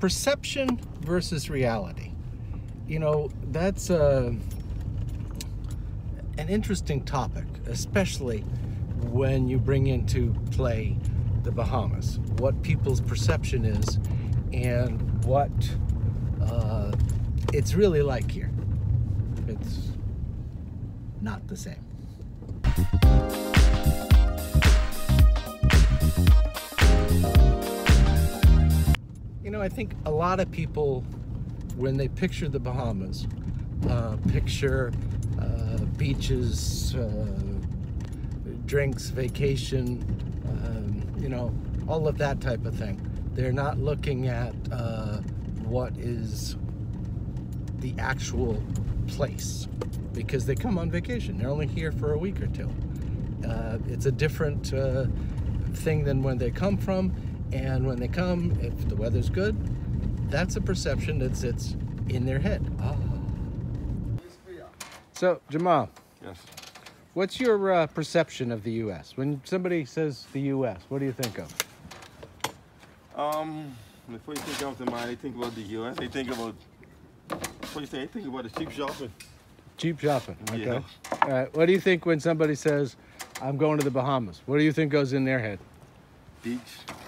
perception versus reality. You know, that's an interesting topic, especially when you bring into play the Bahamas, what people's perception is and what it's really like here. It's not the same. You know, I think a lot of people, when they picture the Bahamas, picture beaches, drinks, vacation, you know, all of that type of thing. They're not looking at what is the actual place, because they come on vacation. They're only here for a week or two. It's a different thing than when they come from, and when they come, if the weather's good, that's a perception that sits in their head. Oh. So, Jamal. Yes. What's your perception of the U.S.? When somebody says the U.S., what do you think of? Before you think of the mind, they think about the U.S. They think about, what do you say? They think about the cheap shopping. Cheap shopping, okay. Yeah. All right, what do you think when somebody says, I'm going to the Bahamas? What do you think goes in their head? Beach,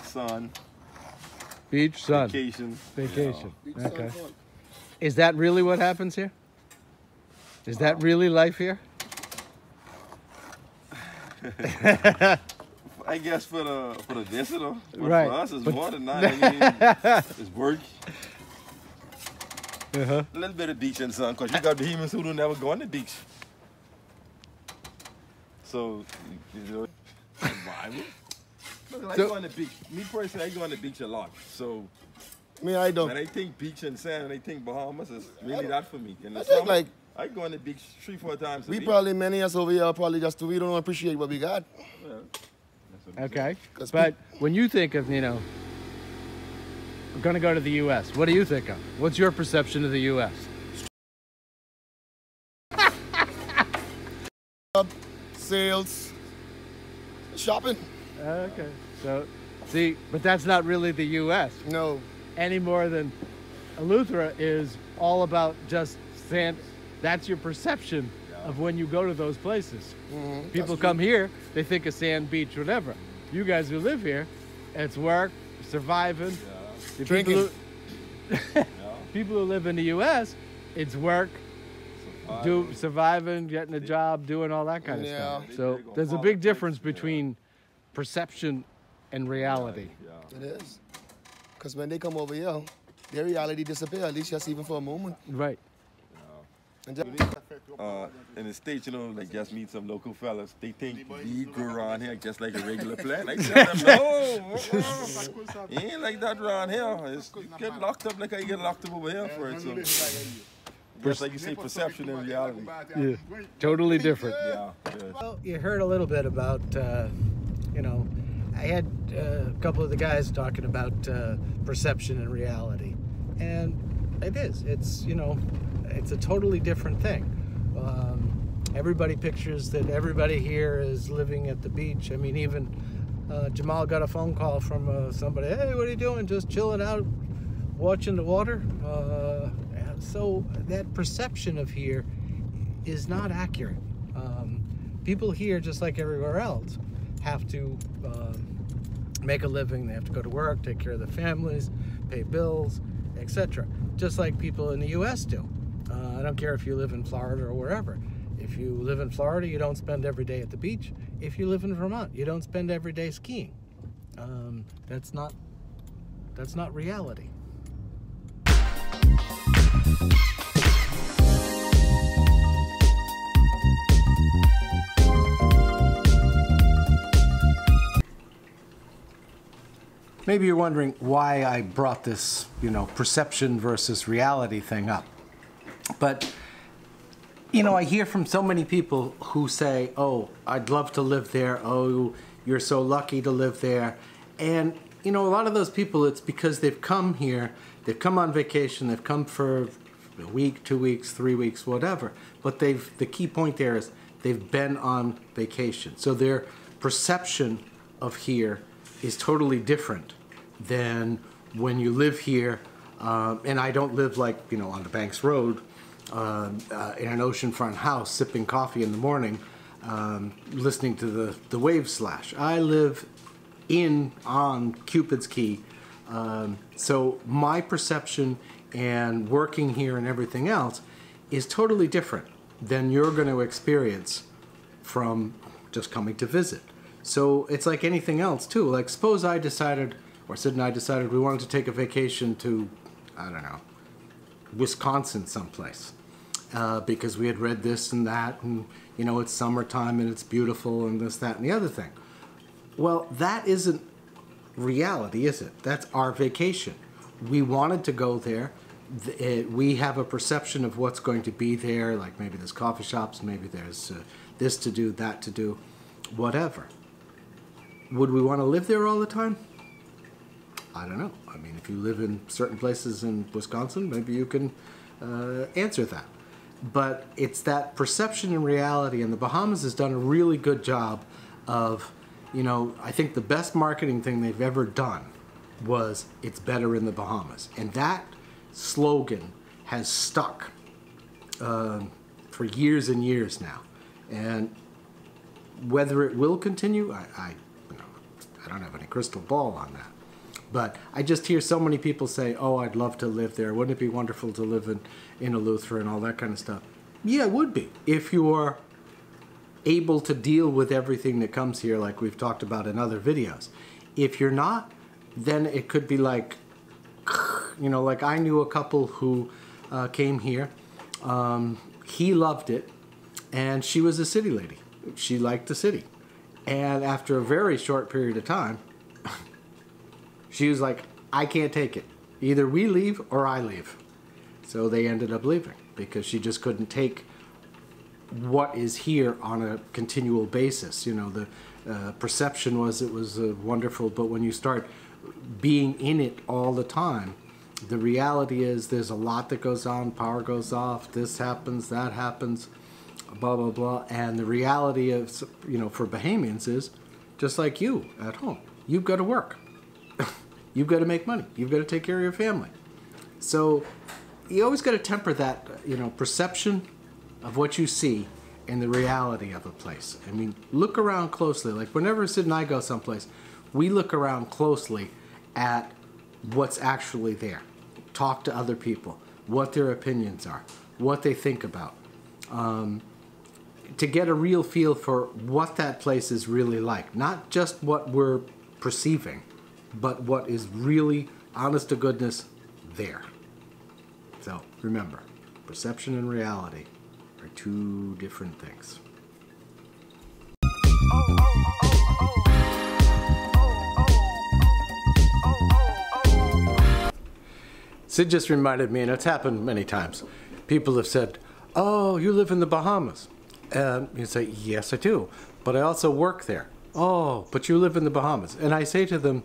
sun. Beach, sun. Vacation. Vacation, Yeah. okay. Is that really what happens here? Is that really life here? I guess for the visitor, but right. for us, it's more than that. I mean, it's work. A little bit of beach and sun, because you got humans who don't never go on the beach. So, you know, I go on the beach. Me personally, I go on the beach a lot. So, I don't. When I think beach and sand, and I think Bahamas, it's really that for me. In the I think summer, like I go on the beach 3-4 times a week. probably, many of us over here, probably just we don't appreciate what we got. Yeah. Okay, but when you think of, you know, we're going to go to the U.S., what do you think of? What's your perception of the U.S.? Sales, shopping. Okay, so, see, but that's not really the U.S. No. any more than Eleuthera is all about just sand. That's your perception of when you go to those places. People come here, they think of sand, beach, whatever. You guys who live here, it's work, surviving. The Drinking. People who live in the U.S., it's work, surviving, getting a job, doing all that kind of stuff. So there's a big difference between perception and reality. It is. Because when they come over here, their reality disappears, at least just even for a moment. Right. In the States, you know, like just meet some local fellas. They think we go around here just like a regular plane. I tell them, no, it ain't like that around here. You get locked up like I get locked up over here for it. So, just like you say, perception and reality. Yeah, totally different. Yeah. Well, you heard a little bit about, you know, I had a couple of the guys talking about perception and reality. And it is. It's, you know, it's a totally different thing. Everybody pictures that everybody here is living at the beach. I mean, even Jamal got a phone call from somebody, hey, what are you doing? Just chilling out, watching the water. So that perception of here is not accurate. People here, just like everywhere else, have to make a living. They have to go to work, take care of their families, pay bills, etc. Just like people in the U.S. do. I don't care if you live in Florida or wherever. If you live in Florida, you don't spend every day at the beach. If you live in Vermont, you don't spend every day skiing. That's not reality. Maybe you're wondering why I brought this, you know, perception versus reality thing up. But, you know, I hear from so many people who say, oh, I'd love to live there. Oh, you're so lucky to live there. And, you know, a lot of those people, it's because they've come here, they've come on vacation, they've come for a week, 2 weeks, 3 weeks, whatever. But the key point there is they've been on vacation. So their perception of here is totally different than when you live here And I don't live like, you know, on the Banks Road in an oceanfront house sipping coffee in the morning, listening to the waves slash. I live on Cupid's Key. So my perception and working here and everything else is totally different than you're going to experience from just coming to visit. So it's like anything else too. Like suppose I decided, or Sid and I decided we wanted to take a vacation to, I don't know, Wisconsin someplace. Because we had read this and that, and you know, it's summertime and it's beautiful and this, that, and the other thing. Well, that isn't reality, is it? That's our vacation. We wanted to go there. We have a perception of what's going to be there, like maybe there's coffee shops, maybe there's this to do, that to do, whatever. Would we want to live there all the time? I don't know. I mean, if you live in certain places in Wisconsin, maybe you can answer that. But it's that perception and reality, and the Bahamas has done a really good job of, you know, I think the best marketing thing they've ever done was it's better in the Bahamas. And that slogan has stuck for years and years now. And whether it will continue, I don't have any crystal ball on that. But I just hear so many people say, oh, I'd love to live there. Wouldn't it be wonderful to live in Eleuthera and all that kind of stuff? Yeah, it would be. If you are able to deal with everything that comes here, like we've talked about in other videos. If you're not, then it could be like, you know, like I knew a couple who came here. He loved it, and she was a city lady. She liked the city. And after a very short period of time, she was like, I can't take it. Either we leave or I leave. So they ended up leaving because she just couldn't take what is here on a continual basis. You know, the perception was it was wonderful, but when you start being in it all the time, the reality is there's a lot that goes on. Power goes off, this happens, that happens, blah, blah, blah. And the reality of, you know, for Bahamians is just like you at home. You've got to work. You've got to make money. You've got to take care of your family. So you always got to temper that, you know, perception of what you see and the reality of a place. I mean, look around closely. Like whenever Sid and I go someplace, we look around closely at what's actually there. Talk to other people, what their opinions are, what they think about, to get a real feel for what that place is really like. Not just what we're perceiving, but what is really, honest to goodness, there. So remember, perception and reality are two different things. Sid just reminded me, and it's happened many times, people have said, oh, you live in the Bahamas. And you say, yes, I do, but I also work there. Oh, but you live in the Bahamas. And I say to them,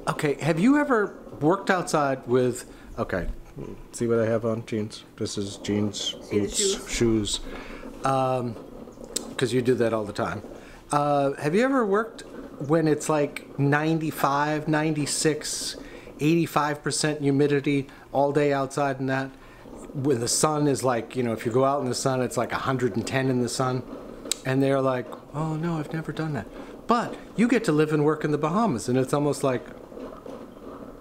okay, have you ever worked outside with, okay, see what I have on? Jeans. This is jeans, boots, shoes. Because you do that all the time. Have you ever worked when it's like 95, 96, 85% humidity all day outside and that? When the sun is like, you know, if you go out in the sun, it's like 110 in the sun. And they're like, oh no, I've never done that. But you get to live and work in the Bahamas, and it's almost like,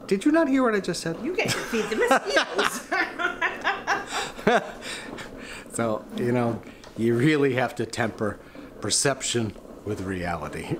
did you not hear what I just said? You get to feed the mosquitoes. So, you know, you really have to temper perception with reality.